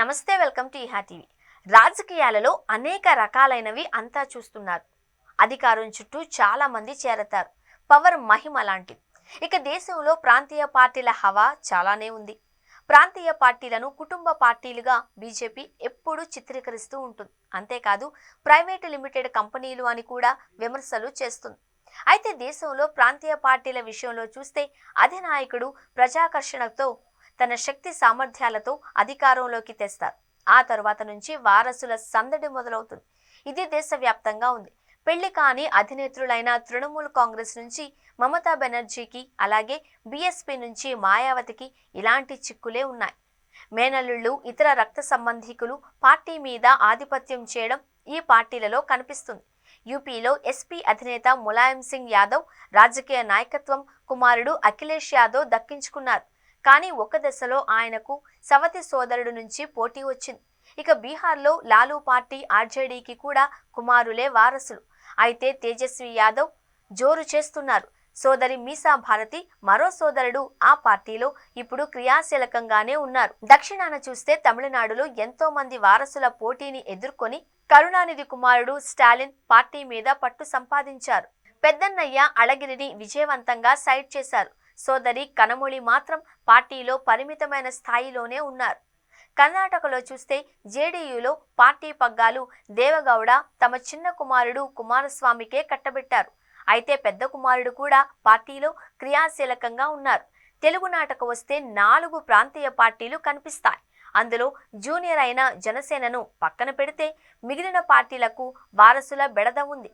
నమస్తే, welcome to ఇహా TV. రాజకీయాలలో అనేక రకాలైనవి అంతా చూస్తున్నారు. అధికారం చుట్టూ చాలా మంది చేరతారు. పవర్ మహిమ లాంటిది. ఇక దేశంలో ప్రాంతీయ పార్టీల హవా చాలానే ఉంది. ప్రాంతీయ పార్టీలను కుటుంబ పార్టీలుగా బీజేపీ ఎప్పుడూ చిత్రీకరిస్తూ ఉంటుంది. అంతేకాదు ప్రైవేటు లిమిటెడ్ కంపెనీలు అని కూడా విమర్శలు చేస్తుంది. అయితే దేశంలో ప్రాంతీయ పార్టీల విషయంలో చూస్తే అధినాయకుడు ప్రజాకర్షణతో తన శక్తి సామర్థ్యాలతో అధికారంలోకి తెస్తారు. ఆ తర్వాత నుంచి వారసుల సందడి మొదలవుతుంది. ఇది దేశవ్యాప్తంగా ఉంది. పెళ్లి కాని అధినేత్రులైన తృణమూల్ కాంగ్రెస్ నుంచి మమతా బెనర్జీకి, అలాగే బీఎస్పీ నుంచి మాయావతికి ఇలాంటి చిక్కులే ఉన్నాయి. మేనల్లుళ్ళు, ఇతర రక్త సంబంధికులు పార్టీ మీద ఆధిపత్యం చేయడం ఈ పార్టీలలో కనిపిస్తుంది. యూపీలో ఎస్పీ అధినేత ములాయం సింగ్ యాదవ్ రాజకీయ నాయకత్వం కుమారుడు అఖిలేష్ యాదవ్ దక్కించుకున్నారు. కానీ ఒక దశలో ఆయనకు సవతి సోదరుడు నుంచి పోటీ వచ్చింది. ఇక బీహార్లో లాలూ పార్టీ ఆర్జేడీకి కూడా కుమారులే వారసులు. అయితే తేజస్వి యాదవ్ జోరు చేస్తున్నారు. సోదరి మీసా భారతి, మరో సోదరుడు ఆ పార్టీలో ఇప్పుడు క్రియాశీలకంగానే ఉన్నారు. దక్షిణాన చూస్తే తమిళనాడులో ఎంతో మంది వారసుల పోటీని ఎదుర్కొని కరుణానిధి కుమారుడు స్టాలిన్ పార్టీ మీద పట్టు సంపాదించారు. పెద్దన్నయ్య అళగిరిని విజయవంతంగా సైడ్ చేశారు. సోదరి కనమొళి మాత్రం పార్టీలో పరిమితమైన స్థాయిలోనే ఉన్నారు. కర్ణాటకలో చూస్తే జేడీయూలో పార్టీ పగ్గాలు దేవగౌడ తమ చిన్న కుమారుడు కుమారస్వామికే కట్టబెట్టారు. అయితే పెద్ద కుమారుడు కూడా పార్టీలో క్రియాశీలకంగా ఉన్నారు. తెలుగునాటకు వస్తే 4 ప్రాంతీయ పార్టీలు కనిపిస్తాయి. అందులో జూనియర్ అయిన జనసేనను పక్కన పెడితే మిగిలిన పార్టీలకు వారసుల బెడద ఉంది.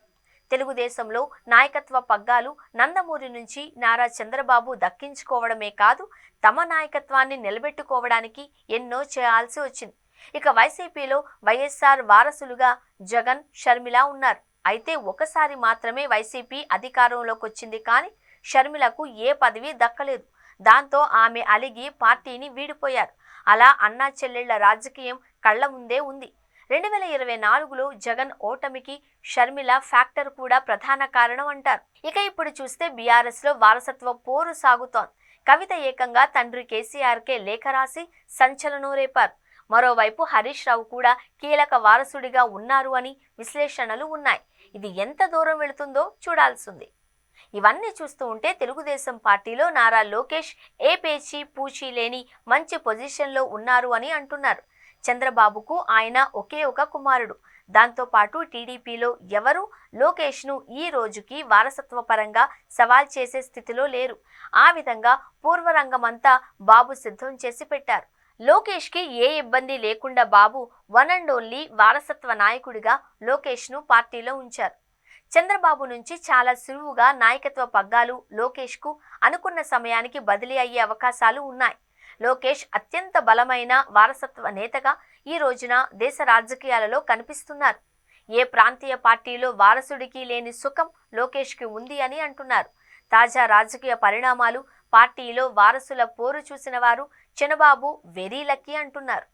తెలుగుదేశంలో నాయకత్వ పగ్గాలు నందమూరి నుంచి నారా చంద్రబాబు దక్కించుకోవడమే కాదు, తమ నాయకత్వాన్ని నిలబెట్టుకోవడానికి ఎన్నో చేయాల్సి వచ్చింది. ఇక వైసీపీలో వైఎస్ఆర్ వారసులుగా జగన్, షర్మిల ఉన్నారు. అయితే ఒకసారి మాత్రమే వైసీపీ అధికారంలోకి వచ్చింది, కానీ షర్మిలకు ఏ పదవి దక్కలేదు. దాంతో ఆమె అలిగి పార్టీని వీడిపోయారు. అలా అన్నా చెల్లెళ్ల రాజకీయం కళ్ల ముందే ఉంది. 2024లో జగన్ ఓటమికి షర్మిల ఫ్యాక్టర్ కూడా ప్రధాన కారణం అంటారు. ఇక ఇప్పుడు చూస్తే బీఆర్ఎస్ లో వారసత్వ పోరు సాగుతోంది. కవిత ఏకంగా తండ్రి కేసీఆర్కే లేఖ రాసి సంచలనం రేపారు. మరోవైపు హరీష్ రావు కూడా కీలక వారసుడిగా ఉన్నారు అని విశ్లేషణలు ఉన్నాయి. ఇది ఎంత దూరం వెళుతుందో చూడాల్సింది. ఇవన్నీ చూస్తూ ఉంటే తెలుగుదేశం పార్టీలో నారా లోకేష్ ఏ పేచీ పూచీ లేని మంచి పొజిషన్లో ఉన్నారు అని అంటున్నారు. చంద్రబాబుకు ఆయన ఒకే ఒక కుమారుడు. దాంతోపాటు టీడీపీలో ఎవరు లోకేష్ను ఈ రోజుకి వారసత్వ పరంగా సవాల్ చేసే స్థితిలో లేరు. ఆ విధంగా పూర్వరంగమంతా బాబు సిద్ధం చేసి పెట్టారు. లోకేష్కి ఏ ఇబ్బంది లేకుండా బాబు వన్ అండ్ ఓన్లీ వారసత్వ నాయకుడిగా లోకేష్ను పార్టీలో ఉంచారు. చంద్రబాబు నుంచి చాలా సులువుగా నాయకత్వ పగ్గాలు లోకేష్కు అనుకున్న సమయానికి బదిలీ అయ్యే అవకాశాలు ఉన్నాయి. లోకేష్ అత్యంత బలమైన వారసత్వ నేతగా ఈ రోజున దేశ రాజకీయాలలో కనిపిస్తున్నారు. ఏ ప్రాంతీయ పార్టీలో వారసుడికి లేని సుఖం లోకేష్కి ఉంది అని అంటున్నారు. తాజా రాజకీయ పరిణామాలు, పార్టీలో వారసుల పోరు చూసిన వారు చంద్రబాబు వెరీ లక్కీ అంటున్నారు.